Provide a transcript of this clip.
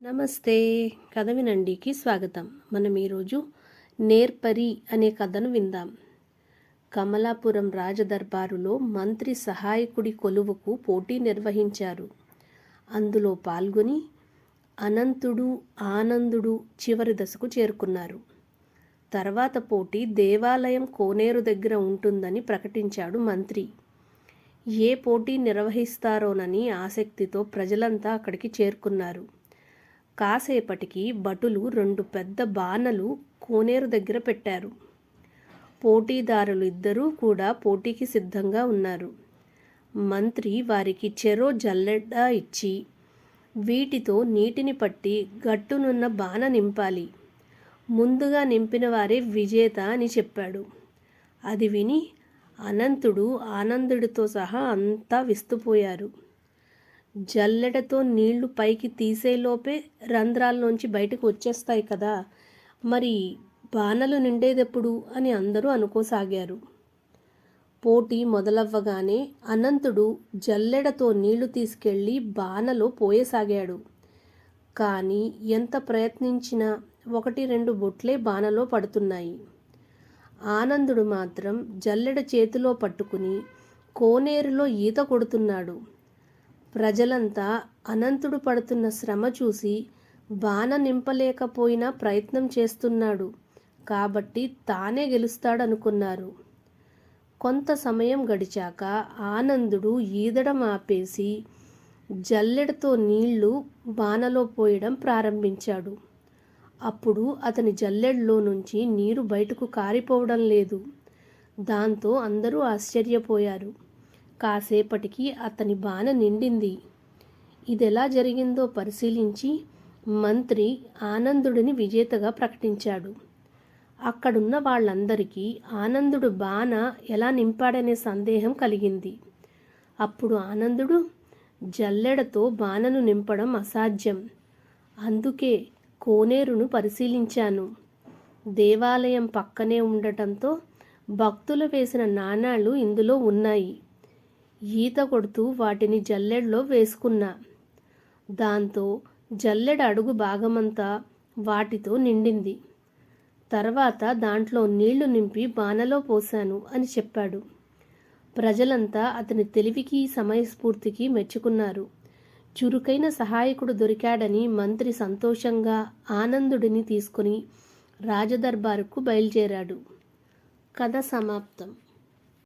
నమస్తే. కథ వినండికి స్వాగతం. మనం ఈరోజు నేర్పరి అనే కథను విందాం. కమలాపురం రాజదర్బారులో మంత్రి సహాయకుడి కొలువుకు పోటీ నిర్వహించారు. అందులో పాల్గొని అనంతుడు, ఆనందుడు చివరి దశకు చేరుకున్నారు. తర్వాత పోటీ దేవాలయం కోనేరు దగ్గర ఉంటుందని ప్రకటించాడు మంత్రి. ఏ పోటీ నిర్వహిస్తారోనని ఆసక్తితో ప్రజలంతా అక్కడికి చేరుకున్నారు. కాసేపటికి భటులు 2 పెద్ద బానలు కోనేరు దగ్గర పెట్టారు. పోటీదారులు ఇద్దరూ కూడా పోటీకి సిద్ధంగా ఉన్నారు. మంత్రి వారికి చెరో జల్లెడ ఇచ్చి, వీటితో నీటిని పట్టి గట్టునున్న బాన నింపాలి. ముందుగా నింపిన వారే విజేత అని చెప్పాడు. అది విని అనంతుడు, ఆనందుడితో సహా అంతా విస్తుపోయారు. జల్లెడతో నీళ్లు పైకి తీసేలోపే రంధ్రాల్లోంచి బయటకు వచ్చేస్తాయి కదా, మరి బానలు నిండేదెప్పుడు అని అందరూ అనుకోసాగారు. పోటీ మొదలవ్వగానే అనంతుడు జల్లెడతో నీళ్లు తీసుకెళ్లి బానలో పోయసాగాడు. కానీ ఎంత ప్రయత్నించినా 1-2 బొట్లే బానలో పడుతున్నాయి. ఆనందుడు మాత్రం జల్లెడ చేతిలో పట్టుకుని కోనేరులో ఈత కొడుతున్నాడు. ప్రజలంతా అనంతుడు పడుతున్న శ్రమ చూసి బాన నింపలేకపోయినా ప్రయత్నం చేస్తున్నాడు కాబట్టి తానే గెలుస్తాడనుకున్నారు. కొంత సమయం గడిచాక ఆనందుడు ఈదడం ఆపేసి జల్లెడతో నీళ్లు బానలో పోయడం ప్రారంభించాడు. అప్పుడు అతని జల్లెడలో నుంచి నీరు బయటకు కారిపోవడం లేదు. దాంతో అందరూ ఆశ్చర్యపోయారు. కాసేపటికి అతని బాన నిండింది. ఇదెలా జరిగిందో పరిశీలించి మంత్రి ఆనందుడిని విజేతగా ప్రకటించాడు. అక్కడున్న వాళ్ళందరికీ ఆనందుడు బాన ఎలా నింపాడనే సందేహం కలిగింది. అప్పుడు ఆనందుడు, జల్లెడతో బానను నింపడం అసాధ్యం. అందుకే కోనేరును పరిశీలించాను. దేవాలయం పక్కనే ఉండటంతో భక్తులు వేసిన నాణాలు ఇందులో ఉన్నాయి. ఈత కొడుతూ వాటిని జల్లెడలో వేసుకున్నా. దాంతో జల్లెడ అడుగు భాగమంతా వాటితో నిండింది. తర్వాత దాంట్లో నీళ్లు నింపి బానలో పోశాను అని చెప్పాడు. ప్రజలంతా అతని తెలివికి, సమయస్ఫూర్తికి మెచ్చుకున్నారు. చురుకైన సహాయకుడు దొరికాడని మంత్రి సంతోషంగా ఆనందుడిని తీసుకుని రాజదర్బారుకు బయలుదేరాడు. కథ సమాప్తం.